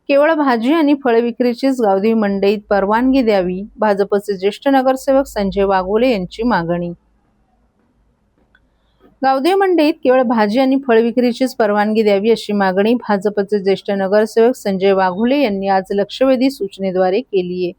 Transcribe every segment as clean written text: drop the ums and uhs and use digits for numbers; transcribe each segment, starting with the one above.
केवळ भाजी आणि फळ विक्रीचीच गावदेवी मंडईत परवानगी द्यावी, भाजपचे ज्येष्ठ नगरसेवक संजय वाघोले यांची मागणी। गावदेवी मंडईत केवळ भाजी आणि फळ विक्रीचीच परवानगी द्यावी अशी मागणी भाजपचे ज्येष्ठ नगरसेवक संजय वाघोले यांनी आज लक्षवेधी सूचनेद्वारे केली आहे।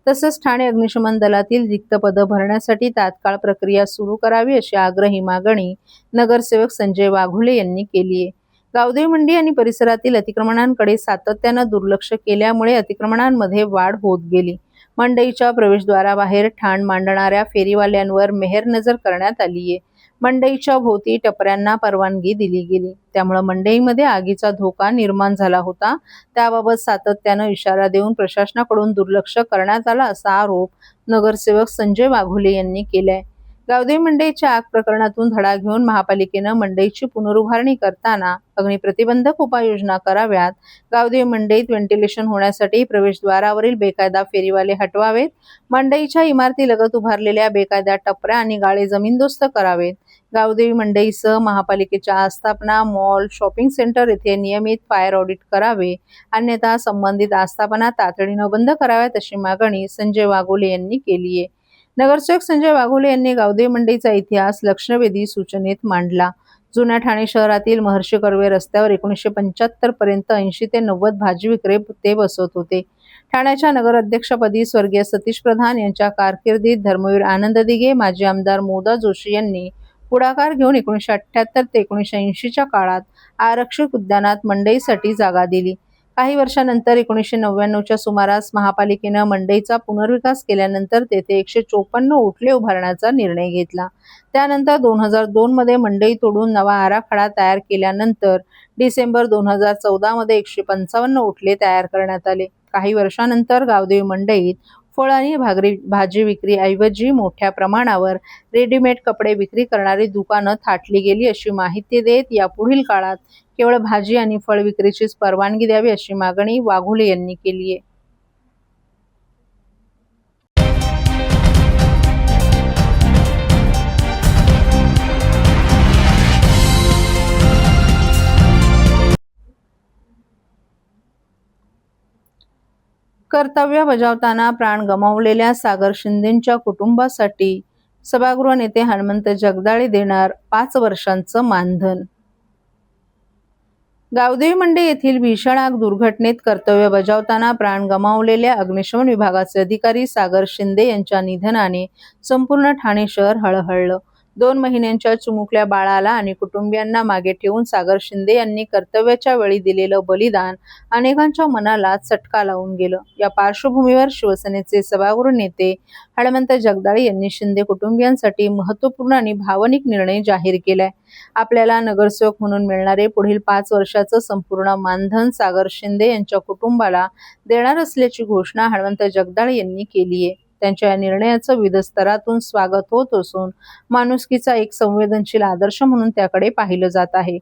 तसंच ठाणे अग्निशमन दलातील रिक्त पदं भरण्यासाठी तात्काळ प्रक्रिया सुरू करावी अशी आग्रही मागणी नगरसेवक संजय वाघोले यांनी केली आहे। गावदेवी मंडी आणि परिसरातील अतिक्रमणांकडे सातत्यानं दुर्लक्ष केल्यामुळे अतिक्रमणांमध्ये वाढ होत गेली। मंडईच्या प्रवेशद्वाराबाहेर ठाण मांडणाऱ्या फेरीवाल्यांवर मेहरनजर करण्यात आली आहे। मंडईच्या भोवती टपऱ्यांना परवानगी दिली गेली, त्यामुळे मंडईमध्ये आगीचा धोका निर्माण झाला होता। त्याबाबत सातत्यानं इशारा देऊन प्रशासनाकडून दुर्लक्ष करण्यात आला असा आरोप नगरसेवक संजय वाघोले यांनी केलाय। गावदेवी मंडईच्या आग प्रकरणातून धडा घेऊन महापालिकेनं मंडईची पुनरुभारणी करताना अग्निप्रतिबंधक उपाययोजना कराव्यात। गावदेवी मंडईत व्हेंटिलेशन होण्यासाठी प्रवेशद्वारावरील बेकायदा फेरीवाले हटवावेत। मंडईच्या इमारतीलगत उभारलेल्या बेकायदा टपऱ्या आणि गाळे जमीनदोस्त करावेत। गावदेवी मंडईसह महापालिकेच्या आस्थापना, मॉल, शॉपिंग सेंटर येथे नियमित फायर ऑडिट करावे, अन्यथा संबंधित आस्थापना तातडीनं बंद कराव्यात अशी मागणी संजय वाघोले यांनी केली आहे। नगरसेवक संजय वाघोले यांनी गावदेवी मंडईचा इतिहास लक्षवेधी सूचनेत मांडला। जुन्या ठाणे शहरातील महर्षी कर्वे रस्त्यावर 1975 पर्यंत 80 ते 90 भाजी विक्रेते बसत होते। ठाण्याच्या नगराध्यक्षपदी स्वर्गीय सतीश प्रधान यांच्या कारकिर्दीत धर्मवीर आनंद दिघे, माजी आमदार मोदा जोशी यांनी पुढाकार घेऊन 1978 ते 1980च्या काळात आरक्षित उद्यानात मंडईसाठी जागा दिली। काही वर्षांनंतर 1999च्या सुमारास महापालिकेनं मंडईचा पुनर्विकास केल्यानंतर तेथे 154 ओटले उभारण्याचा निर्णय घेतला। त्यानंतर 2002 मध्ये मंडई तोडून नवा आराखडा तयार केल्यानंतर डिसेंबर 2014 मध्ये 155 ओटले तयार करण्यात आले। काही वर्षांनंतर गावदेवी मंडईत फळ आणि भाजी विक्री ऐवजी मोठ्या प्रमाणावर रेडीमेड कपडे विक्री करणारी दुकानं थाटली गेली अशी माहिती देत यापुढील काळात केवळ भाजी आणि फळ विक्रीचीच परवानगी द्यावी अशी मागणी वाघोले यांनी केली आहे। कर्तव्य बजावताना प्राण गमावलेल्या सागर शिंदेंच्या कुटुंबासाठी सभागृह नेते हनुमंत जगदाळे देणार 5 वर्षांचं मानधन। गावदेवी मंडई येथील भीषण आग दुर्घटनेत कर्तव्य बजावताना प्राण गमावलेल्या अग्निशमन विभागाचे अधिकारी सागर शिंदे यांच्या निधनाने संपूर्ण ठाणे शहर हळहळलं। 2 महिन्यांच्या चिमुकल्या बाळाला आणि कुटुंबियांना मागे ठेवून सागर शिंदे यांनी कर्तव्याच्या वेळी दिलेलं बलिदान अनेकांच्या मनाला चटका लावून गेलं। या पार्श्वभूमीवर शिवसेनेचे सभागृह नेते हनुमंत जगदाळे यांनी शिंदे कुटुंबियांसाठी महत्त्वपूर्ण आणि भावनिक निर्णय जाहीर केलाय। आपल्याला नगरसेवक म्हणून मिळणारे पुढील 5 वर्षाचं संपूर्ण मानधन सागर शिंदे यांच्या कुटुंबाला देणार असल्याची घोषणा हनुमंत जगदाळे यांनी केली आहे। त्यांच्या या निर्णयाचं विविध स्तरातून स्वागत होत असून माणुसकीचा एक संवेदनशील आदर्श म्हणून त्याकडे पाहिलं जात आहे।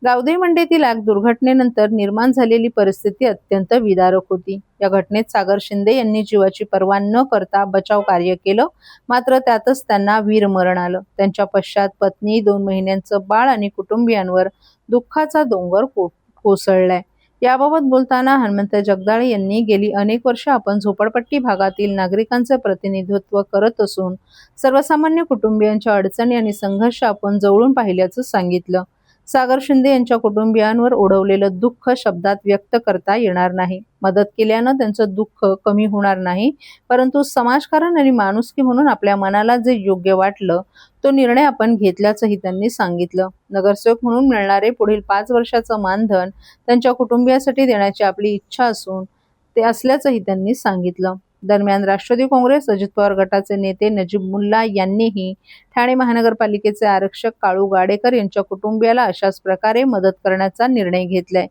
गावदेवी मंडईतील आग दुर्घटनेनंतर निर्माण झालेली परिस्थिती अत्यंत विदारक होती। या घटनेत सागर शिंदे यांनी जीवाची पर्वा न करता बचाव कार्य केलं, मात्र त्यातच त्यांना वीरमरण आलं। त्यांच्या पश्चात पत्नी, 2 महिन्यांचं बाळ आणि कुटुंबियांवर दुःखाचा डोंगर कोसळलाय। याबाबत बोलताना हनुमंत जगदाळे यांनी गेली अनेक वर्ष आपण झोपडपट्टी भागातील नागरिकांचे प्रतिनिधित्व करत असून सर्वसामान्य कुटुंबियांच्या अडचणी आणि संघर्ष आपण जवळून पाहिल्याचं सांगितलं। सागर शिंदे यांच्या कुटुंबियांवर ओढवलेलं दुःख शब्दात व्यक्त करता येणार नाही। मदत केल्यानं त्यांचं दुःख कमी होणार नाही, परंतु समाजकारण आणि माणुसकी म्हणून आपल्या मनाला जे योग्य वाटलं तो निर्णय आपण घेतल्याचंही त्यांनी सांगितलं। नगरसेवक म्हणून मिळणारे पुढील 5 वर्षाचं मानधन त्यांच्या कुटुंबियासाठी देण्याची आपली इच्छा असून ते असल्याचंही त्यांनी सांगितलं। दरम्यान राष्ट्रवादी काँग्रेस अजित पवार गटाचे नेते नजीब मुल्ला यांनीही ठाणे महानगरपालिकेचे आरक्षक काळू गाडेकर यांच्या कुटुंबियाला अशाच प्रकारे मदत करण्याचा निर्णय घेतलाय।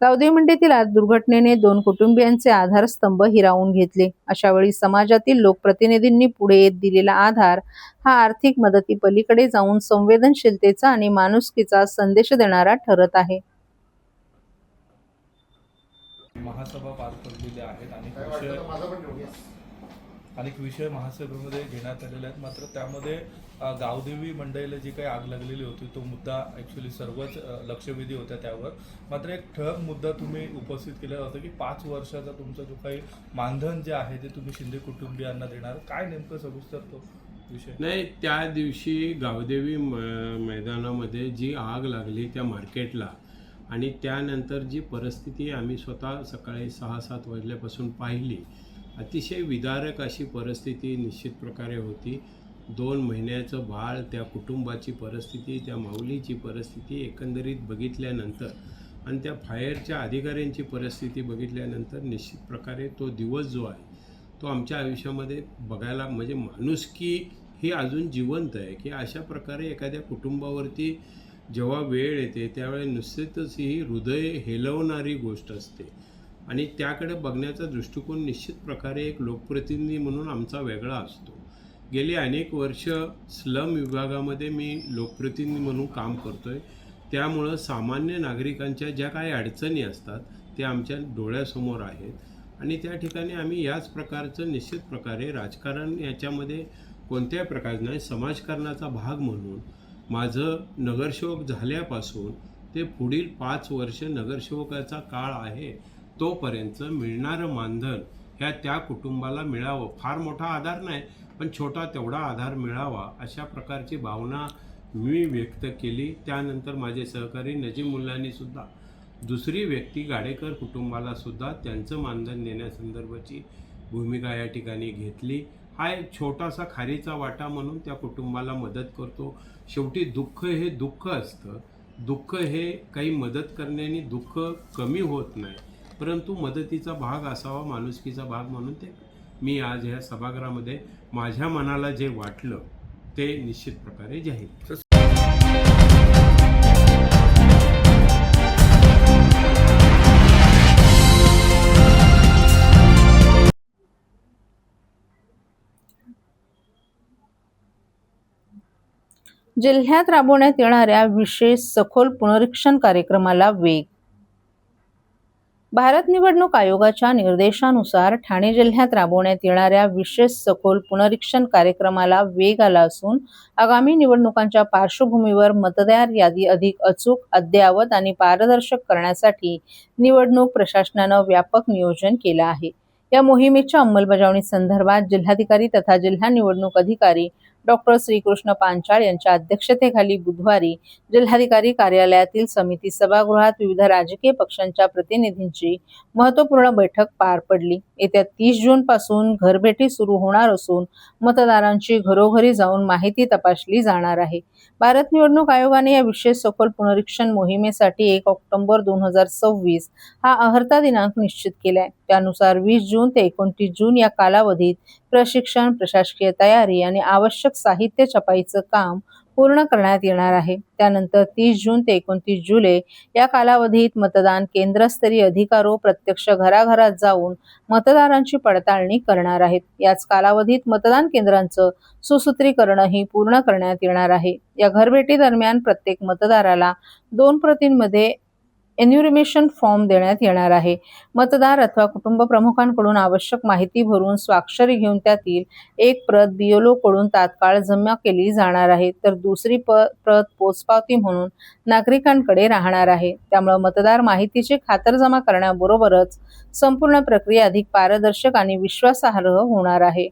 गावदेवी मंडईतील आग दुर्घटनेने 2 कुटुंबियांचे आधारस्तंभ हिरावून घेतले। अशा वेळी समाजातील लोकप्रतिनिधींनी पुढे येत दिलेला आधार हा आर्थिक मदतीपलीकडे जाऊन संवेदनशीलतेचा आणि माणुसकीचा संदेश देणारा ठरत आहे। महासभा पार पडलेल्या आहेत आणि अनेक विषय महासभेमध्ये घेण्यात आलेले आहेत. मात्र त्यामध्ये गावदेवी मंडईला जी काही आग लागलेली होती तो मुद्दा ॲक्च्युली सर्वच लक्षवेधी होत्या त्यावर. मात्र एक ठळक मुद्दा तुम्ही उपस्थित केलेला होता की 5 वर्षाचा तुमचा जो काही मानधन जे आहे ते तुम्ही शिंदे कुटुंबियांना देणार. काय नेमकं सविस्तर तो विषय? नाही, त्या दिवशी गावदेवी मैदानामध्ये जी आग लागली त्या मार्केटला आणि त्यानंतर जी परिस्थिती आम्ही स्वतः सकाळी 6-7 वाजल्यापासून पाहिली, अतिशय विदारक अशी परिस्थिती निश्चित प्रकारे होती. 2 महिन्याचं बाळ, त्या कुटुंबाची परिस्थिती, त्या माऊलीची परिस्थिती एकंदरीत बघितल्यानंतर आणि त्या फायरच्या अधिकाऱ्यांची परिस्थिती बघितल्यानंतर निश्चित प्रकारे तो दिवस जो आहे तो आमच्या आयुष्यामध्ये बघायला म्हणजे माणुसकी ही अजून जिवंत आहे की अशा प्रकारे एखाद्या कुटुंबावरती जेव्हा वेळ येते त्यावेळी निश्चितच ही हृदय हेलवणारी गोष्ट असते आणि त्याकडे बघण्याचा दृष्टिकोन निश्चित प्रकारे एक लोकप्रतिनिधी म्हणून आमचा वेगळा असतो. गेली अनेक वर्ष स्लम विभागामध्ये मी लोकप्रतिनिधी म्हणून काम करतो आहे. त्यामुळं सामान्य नागरिकांच्या ज्या काही अडचणी असतात त्या आमच्या डोळ्यासमोर आहेत आणि त्या ठिकाणी आम्ही याच प्रकारचं निश्चित प्रकारे राजकारण याच्यामध्ये कोणत्याही प्रकारचं नाही, समाजकारणाचा भाग म्हणून माझं नगरसेवक झाल्यापासून ते पुढील 5 वर्ष नगरसेवकाचा काळ आहे तोपर्यंत मिळणारं मानधन त्या कुटुंबाला मिळावं. फार मोठा आधार नाही पण छोटा तेवढा आधार मिळावा अशा प्रकारची भावना मी व्यक्त केली. त्यानंतर माझे सहकारी नजीम मुल्लांनीसुद्धा दुसरी व्यक्ती गाडेकर कुटुंबालासुद्धा त्यांचं मानधन देण्यासंदर्भाची भूमिका या ठिकाणी घेतली. हा एक छोटासा खारीचा वाटा म्हणून त्या कुटुंबाला मदत करतो. शेवटी दुःख हे दुःख असतं. दुःख हे काही मदत करण्याने दुःख कमी होत नाही, परंतु मदतीचा भाग असावा, माणुसकीचा भाग म्हणून ते मी आज ह्या सभागृहामध्ये माझ्या मनाला जे वाटलं ते निश्चित प्रकारे जाहीर. जिल्ह्यात राबवण्यात येणाऱ्या विशेष सखोल पुनरीक्षण कार्यक्रमाला वेग. भारत निवडणूक आयोगाच्या निर्देशानुसार ठाणे जिल्ह्यात राबवण्यात येणाऱ्या विशेष सखोल पुनरीक्षण कार्यक्रमाला वेग आला असून आगामी निवडणुकांच्या पार्श्वभूमीवर मतदार यादी अधिक अचूक, अद्ययावत आणि पारदर्शक करण्यासाठी निवडणूक प्रशासनानं व्यापक नियोजन केलं आहे. या मोहिमेच्या अंमलबजावणी संदर्भात जिल्हाधिकारी तथा जिल्हा निवडणूक अधिकारी डॉक्टर श्रीकृष्ण पांचाळ यांच्या अध्यक्षतेखाली बुधवारी जिल्हाधिकारी कार्यालयातील समिती सभागृहात विविध राजकीय पक्षांच्या प्रतिनिधींची महत्त्वपूर्ण बैठक पार पडली. येत्या 30 जून पासून घरभेटी सुरू होणार असून मतदारांची घरोघरी जाऊन माहिती तपासली जाणार आहे. भारत निवडणूक आयोगाने या विशेष सखोल पुनरीक्षण मोहिमेसाठी 1 ऑक्टोबर 2026 हा अहर्ता दिनांक निश्चित केलाय. त्यानुसार 20 जून ते 29 जून या कालावधीत प्रशिक्षण, प्रशासकीय तयारी आणि आवश्यक साहित्य छपाईचं काम पूर्ण करण्यात येणार आहे. त्यानंतर 30 जून ते 29 जुलै या कालावधीत मतदान केंद्रस्तरीय अधिकारी प्रत्यक्ष घराघरात जाऊन मतदारांची पडताळणी करणार आहेत. याच कालावधीत मतदान केंद्रांचं सुसूत्रीकरणही पूर्ण करण्यात येणार आहे. या घरभेटी दरम्यान प्रत्येक मतदाराला 2 प्रतींमध्ये एन्युमरेशन फॉर्म देण्यात येणार आहे. मतदार अथवा कुटुंब प्रमुखांकडून आवश्यक माहिती भरून स्वाक्षरी घेऊन त्यातील एक प्रत BLO कडून तात्काळ जमा केली जाणार आहे, तर दुसरी प्रत पोचपावती म्हणून नागरिकांकडे राहणार आहे. त्यामुळे मतदार माहितीची खातरजमा करण्याबरोबरच संपूर्ण प्रक्रिया अधिक पारदर्शक आणि विश्वासार्ह होणार आहे.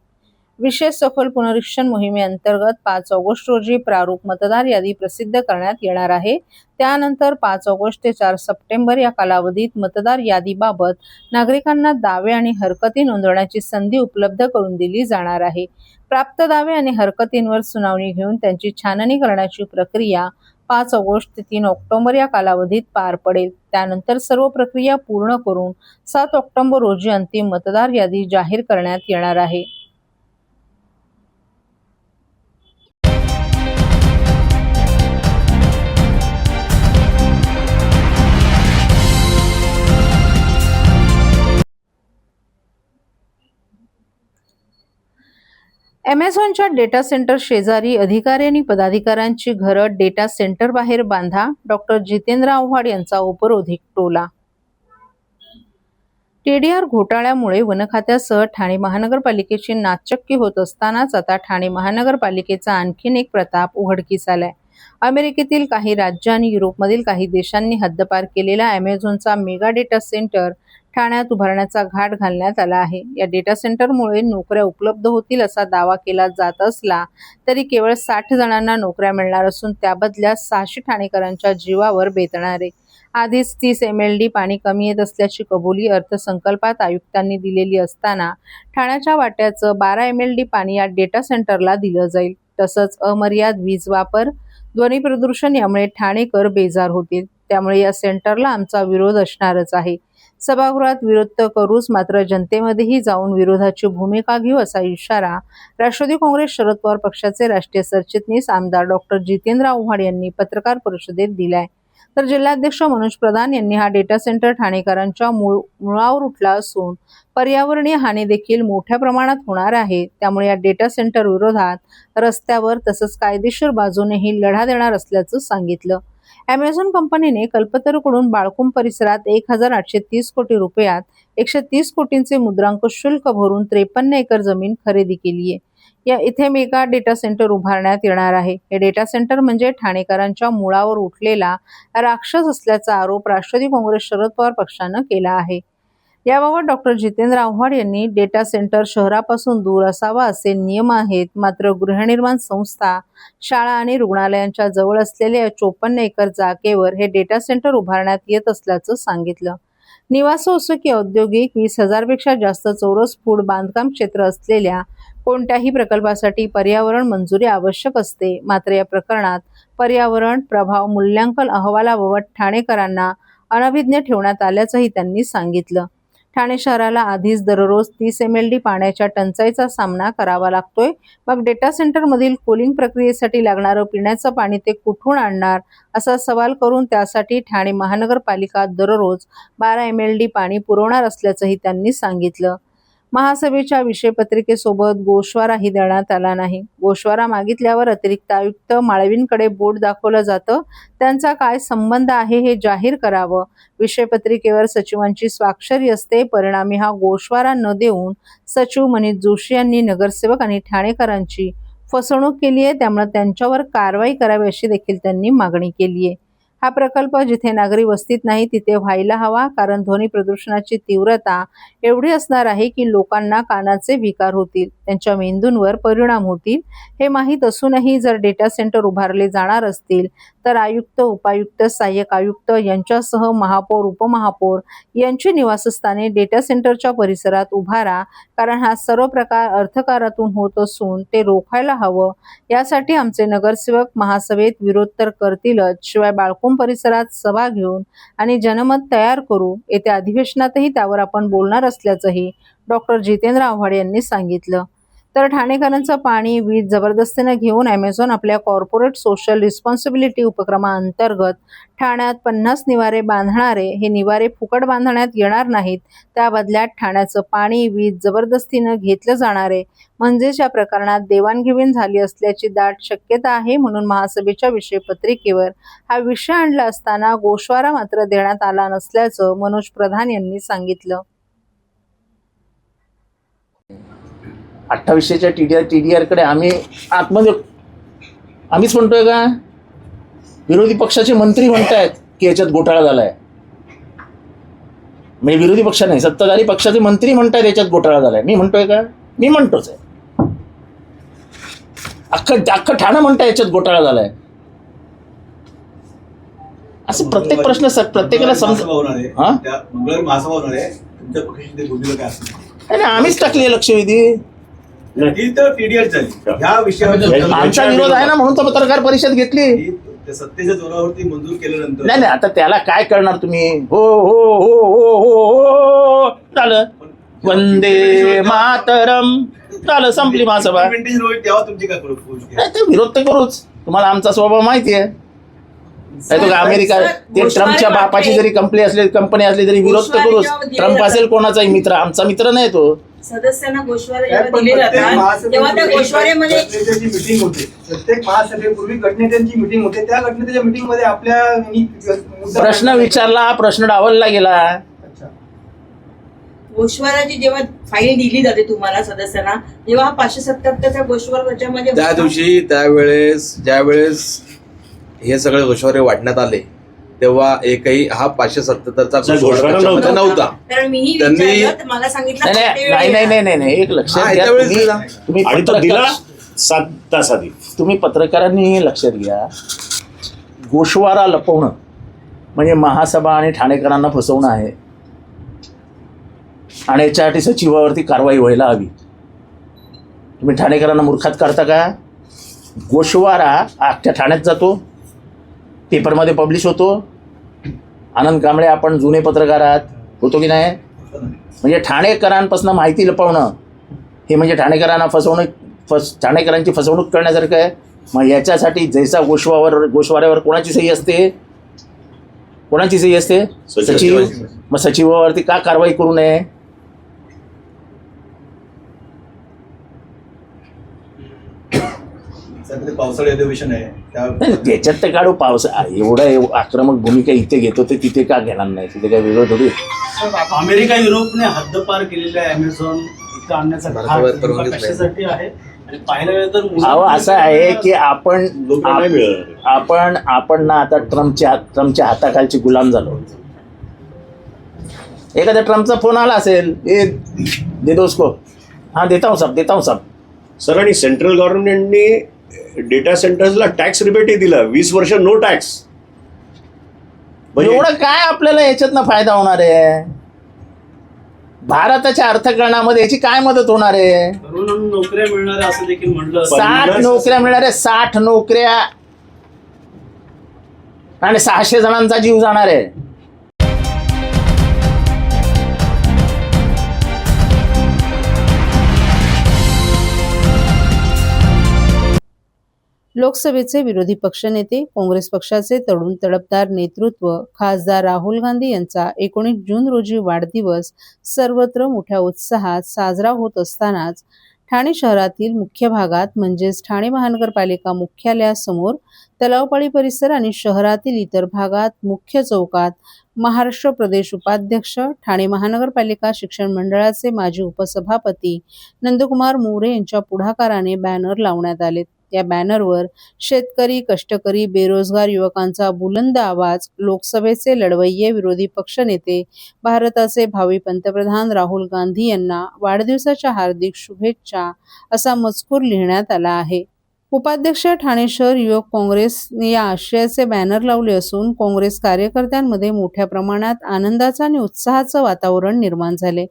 विशेष सखोल पुनरीक्षण मोहिमेअंतर्गत 5 ऑगस्ट रोजी प्रारूप मतदार यादी प्रसिद्ध करण्यात येणार आहे. त्यानंतर 5 ऑगस्ट ते 4 सप्टेंबर या कालावधीत मतदार यादीबाबत नागरिकांना दावे आणि हरकती नोंदवण्याची संधी उपलब्ध करून दिली जाणार आहे. प्राप्त दावे आणि हरकतींवर सुनावणी घेऊन त्यांची छाननी करण्याची प्रक्रिया 5 ऑगस्ट ते 3 ऑक्टोबर या कालावधीत पार पडेल. त्यानंतर सर्व प्रक्रिया पूर्ण करून 7 ऑक्टोबर रोजी अंतिम मतदार यादी जाहीर करण्यात येणार आहे. अमेझॉनच्या डेटा सेंटर शेजारी अधिकारी आणि पदाधिकाऱ्यांची घरं डेटा सेंटर बाहेर बांधा, डॉक्टर जितेंद्र आव्हाड यांचा उपरोधिक टोला. TDR घोटाळ्यामुळे वन खात्यासह ठाणे महानगरपालिकेची नाचक्की होत असतानाच आता ठाणे महानगरपालिकेचा आणखीन एक प्रताप उघडकीस आलाय. अमेरिकेतील काही राज्य आणि युरोपमधील काही देशांनी हद्दपार केलेला अमेझॉनचा मेगा डेटा सेंटर ठाण्यात उभारण्याचा घाट घालण्यात आला आहे. या डेटा सेंटरमुळे नोकऱ्या उपलब्ध होतील असा दावा केला जात असला तरी केवळ 60 जणांना नोकऱ्या मिळणार असून त्या बदल्यात 600 ठाणेकरांच्या जीवावर बेतणार आहे. आधीच 30 MLD पाणी कमी येत असल्याची कबुली अर्थसंकल्पात आयुक्तांनी दिलेली असताना ठाण्याच्या वाट्याचं 12 MLD पाणी या डेटा सेंटरला दिलं जाईल. तसंच अमर्याद वीज वापर, ध्वनी प्रदूषण यामुळे ठाणेकर बेजार होतील. त्यामुळे या सेंटरला आमचा विरोध असणारच आहे. सभागृहात विरोध तर करूच, मात्र जनतेमध्येही जाऊन विरोधाची भूमिका घेऊ असा इशारा राष्ट्रवादी काँग्रेस शरद पवार पक्षाचे राष्ट्रीय सरचिटणीस आमदार डॉक्टर जितेंद्र आव्हाड यांनी पत्रकार परिषदेत दिलाय. तर जिल्हाध्यक्ष मनोज प्रधान यांनी हा डेटा सेंटर ठाणेकरांच्या मुळावर उठला असून पर्यावरणीय हानी देखील मोठ्या प्रमाणात होणार आहे. त्यामुळे या डेटा सेंटर विरोधात रस्त्यावर तसंच कायदेशीर बाजूनेही लढा देणार असल्याचं सांगितलं. अमेझॉन कंपनीने कल्पतरूकडून बाळकुंभ परिसरात 1830 कोटी रुपयात 130 कोटींचे मुद्रांक शुल्क भरून 53 एकर जमीन खरेदी केली आहे. इथे मेगा डेटा सेंटर उभारण्यात येणार आहे. हे डेटा सेंटर म्हणजे ठाणेकरांच्या मुळावर उठलेला राक्षस असल्याचा आरोप राष्ट्रवादी काँग्रेस शरद पवार पक्षानं केला आहे. याबाबत डॉक्टर जितेंद्र आव्हाड यांनी डेटा सेंटर शहरापासून दूर असावा असे नियम आहेत, मात्र गृहनिर्माण संस्था, शाळा आणि रुग्णालयांच्या जवळ असलेल्या 54 एकर जागेवर हे डेटा सेंटर उभारण्यात येत असल्याचं सांगितलं. निवासी असो की औद्योगिक 20,000 पेक्षा जास्त चौरस फूट बांधकाम क्षेत्र असलेल्या कोणत्याही प्रकल्पासाठी पर्यावरण मंजुरी आवश्यक असते. मात्र या प्रकरणात पर्यावरण प्रभाव मूल्यांकन अहवालाबाबत ठाणेकरांना अनभिज्ञ ठेवण्यात आल्याचंही त्यांनी सांगितलं. ठाणे शहराला आधीच दररोज 30 MLD पाण्याच्या टंचाईचा सामना करावा लागतोय. मग डेटा सेंटरमधील कूलिंग प्रक्रियेसाठी लागणारं पिण्याचं पाणी ते कुठून आणणार असा सवाल करून त्यासाठी ठाणे महानगरपालिका दररोज 12 MLD पाणी पुरवणार असल्याचंही त्यांनी सांगितलं. महासभेच्या विषयपत्रिकेसोबत गोषवाराही देण्यात आला नाही. गोषवारा मागितल्यावर अतिरिक्त आयुक्त माळवींकडे बोट दाखवलं जातं. त्यांचा काय संबंध आहे हे जाहीर करावं. विषयपत्रिकेवर सचिवांची स्वाक्षरी असते. परिणामी हा गोषवारा न देऊन सचिव मनीष जोशी यांनी नगरसेवक आणि ठाणेकरांची फसवणूक केली आहे. त्यामुळे त्यांच्यावर कारवाई करावी अशी देखील त्यांनी मागणी केली आहे. हा प्रकल्प जिथे नागरी वस्तीत नाही तिथे व्हायला हवा, कारण ध्वनी प्रदूषणाची तीव्रता एवढी असणार आहे की लोकांना कानाचे विकार होतील, त्यांच्या मेंदूंवर परिणाम होतील. हे माहीत असूनही जर डेटा सेंटर उभारले जाणार असतील तर आयुक्त, उपायुक्त, सहाय्यक आयुक्त यांच्यासह महापौर, उपमहापौर यांची निवासस्थाने डेटा सेंटरच्या परिसरात उभारा, कारण हा सर्व प्रकार अर्थकारातून होत असून ते रोखायला हवं. यासाठी आमचे नगरसेवक महासभेत विरोध तर करतीलच, शिवाय बाळकुंभ परिसरात सभा घेऊन आणि जनमत तयार करू. येत्या अधिवेशनातही त्यावर आपण बोलणार असल्याचंही डॉक्टर जितेंद्र आव्हाड यांनी सांगितलं. तर ठाणेकरांचं पाणी, वीज जबरदस्तीने घेऊन अमेझॉन आपल्या कॉर्पोरेट सोशल रिस्पॉन्सिबिलिटी उपक्रमाअंतर्गत ठाण्यात 50 निवारे बांधणारे. हे निवारे फुकट बांधण्यात येणार नाहीत. त्या बदल्यात ठाण्याचं पाणी, वीज जबरदस्तीनं घेतलं जाणार आहे. म्हणजेच या प्रकरणात देवाणघेवाण झाली असल्याची दाट शक्यता आहे. म्हणून महासभेच्या विषयपत्रिकेवर हा विषय आणला असताना गोषवारा मात्र देण्यात आला नसल्याचं मनोज प्रधान यांनी सांगितलं. 2800च्या TDR कडे आम्हीच म्हणतोय का? विरोधी पक्षाचे मंत्री म्हणतायत की याच्यात घोटाळा झालाय. म्हणजे विरोधी पक्ष नाही, सत्ताधारी पक्षाचे मंत्री म्हणतायत याच्यात घोटाळा झालाय. मी म्हणतोय का? मी म्हणतोच आहे. अख्खं ठाणं म्हणताय याच्यात घोटाळा झालाय. असं प्रत्येक प्रश्न प्रत्येकाला आम्हीच टाकली लक्षवेधी. आमचा विरोध आहे ना, म्हणून तर पत्रकार परिषद घेतली. सत्तेच्या जोरावरती मंजूर केल्यानंतर नाही, आता त्याला काय करणार तुम्ही? हो हो हो हो हो हो झालं, वंदे मातरम झालं, संपली महासभा. तेव्हा तुमची काय विरोध तर करूच. तुम्हाला आमचा स्वभाव माहिती आहे. नाही तो अमेरिका, ते ट्रम्पच्या बापाची जरी कंपनी असली तरी विरोध तर करूच. ट्रम्प असेल कोणाचाही मित्र, आमचा मित्र नाही तो. सदस्यांना गोषवारे जेव्हा दिले जातात तेव्हा त्या गोषवाऱ्यामध्ये मीटिंग होते. प्रत्येक महासभेपूर्वी गटनेत्यांची मीटिंग होते. त्या गटनेत्याच्या मीटिंग मध्ये आपल्या प्रश्न विचारला, प्रश्न डावलला गेला. गोषवाराची जेव्हा फाईल दिली जाते तुम्हाला सदस्यांना, तेव्हा हा 577चा गोषवार त्याच्यामध्ये त्या होता. दिवशी ज्यावेळेस हे सगळे गोषवारे वाटण्यात आले तेव्हा एकही हा 577चा गोषवारा नव्हता. कारण मीही त्यांनी- विचारलं तर मला सांगितलं नाही प्रत्येक नाही वेळेला. नाही नाही नाही एक लक्षात हा, घ्या, त्यावेळेस तुम्ही- दिला. तुम्ही आणि तो पत्रकार- दिला 7 तास आधी. तुम्ही पत्रकारांनी हे लक्षात घ्या, गोषवारा लपवणं म्हणजे महासभा आणि ठाणेकरांना फसवणं आहे आणि याच्यासाठी सचिवावरती कारवाई व्हायला हवी. तुम्ही ठाणेकरांना मूर्खात करता का? गोषवारा अख्ख्या ठाण्यात जातो, पेपरमध्ये पब्लिश होतो. आनंद कांबळे आपण जुने पत्रकार आहात, होतो की नाही? म्हणजे ठाणेकरांपासून माहिती लपवणं हे म्हणजे ठाणेकरांना ठाणेकरांची फसवणूक करण्यासारखं आहे. मग याच्यासाठी जैसा गोषवाऱ्यावर कोणाची सही असते? कोणाची सही असते? सचिव. मग सचिवावरती का कारवाई करू नये? सध्या पावसाळी अधिवेशन आहे नाही, त्याच्यात तर काढू. एवढं आक्रमक भूमिका इथे घेतो ते तिथे का घेणार नाही? तिथे काय वेगळं थोडी. अमेरिका युरोपने हद्दपार केलेल्या अमेझॉन इथं आणण्याचा भारतावर घाट परवानगी नेमका कशासाठी आहे? आणि पाहिलं गेलं तर अहो असं आहे की आपण लोकांना नाही मिळणार. आपण ना आता ट्रम्पच्या हाताखालची गुलाम झालो. एखाद्या ट्रम्पचा फोन आला असेल, ए दे दो उसको, हाँ देता हूँ सब. सर, आणि सेंट्रल गव्हर्नमेंटने डेटा सेंटर्सला टॅक्स रिबेटही दिला, 20 वर्ष नो टॅक्स. एवढं काय आपल्याला याच्यातनं फायदा होणार आहे? भारताच्या अर्थकारणामध्ये याची काय मदत होणार आहे? तरुणांना नोकऱ्या मिळणार असं देखील म्हणलं. 60 नोकऱ्या मिळणार आहे, 60 नोकऱ्या, आणि 600 जणांचा जीव जाणार आहे. लोकसभेचे विरोधी पक्षनेते, काँग्रेस पक्षाचे तरुण तडफदार नेतृत्व, खासदार राहुल गांधी यांचा 19 जून रोजी वाढदिवस सर्वत्र मोठ्या उत्साहात साजरा होत असतानाच ठाणे शहरातील मुख्य भागात म्हणजेच ठाणे महानगरपालिका मुख्यालयासमोर, तलावपाळी परिसर आणि शहरातील इतर भागात मुख्य चौकात महाराष्ट्र प्रदेश उपाध्यक्ष, ठाणे महानगरपालिका शिक्षण मंडळाचे माजी उपसभापती नंदकुमार मोरे यांच्या पुढाकाराने बॅनर लावण्यात आले. या बॅनरवर शेतकरी, कष्टकरी, बेरोजगार युवकांचा बुलंद आवाज, लोकसभेचे लढवय्ये विरोधी पक्षनेते, भारताचे भावी पंतप्रधान राहुल गांधी यांना वाढदिवसाच्या हार्दिक शुभेच्छा असा मजकूर लिहिण्यात आला आहे. उपाध्यक्ष, ठाणे शहर युवक काँग्रेसने या आशयाचे बॅनर लावले असून काँग्रेस कार्यकर्त्यांमध्ये मोठ्या प्रमाणात आनंदाचं आणि उत्साहाचं वातावरण निर्माण झाले.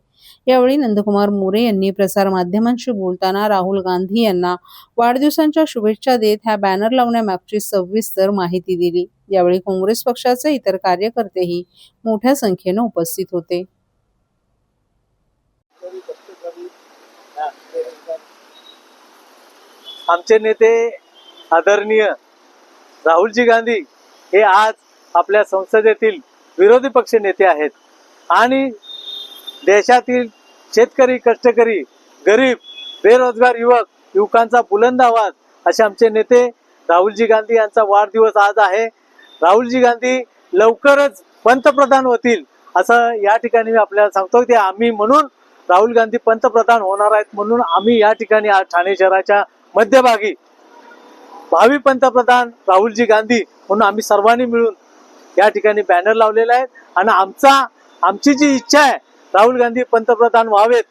यावेळी नंदकुमार मोरे यांनी प्रसारमाध्यमांशी बोलताना राहुल गांधी यांना वाढदिवसांच्या शुभेच्छा देत ह्या बॅनर लावण्यामागची सविस्तर माहिती दिली. यावेळी काँग्रेस पक्षाचे इतर कार्यकर्तेही मोठ्या संख्येने उपस्थित होते. आमचे नेते आदरणीय राहुलजी गांधी हे आज आपल्या संसदेतील विरोधी पक्ष नेते आहेत आणि देशातील शेतकरी, कष्टकरी, गरीब, बेरोजगार युवकांचा बुलंद आवाज असे आमचे नेते राहुलजी गांधी यांचा वाढदिवस आज आहे. राहुलजी गांधी लवकरच पंतप्रधान होतील असं या ठिकाणी मी आपल्याला सांगतो की आम्ही म्हणून राहुल गांधी पंतप्रधान होणार आहेत म्हणून आम्ही या ठिकाणी आज ठाणे शहराच्या मध्यभागी भावी पंतप्रधान राहुलजी गांधी म्हणून आम्ही सर्वांनी मिळून या ठिकाणी बॅनर लावलेला आहे आणि आमची जी इच्छा आहे राहुल गांधी पंतप्रधान व्हावेत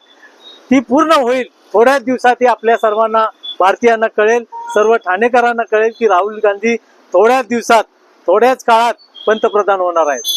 ती पूर्ण होईल. थोड्याच दिवसात ही आपल्या सर्वांना, भारतीयांना कळेल, सर्व ठाणेकरांना कळेल की राहुल गांधी थोड्याच दिवसात, थोड्याच काळात पंतप्रधान होणार आहेत.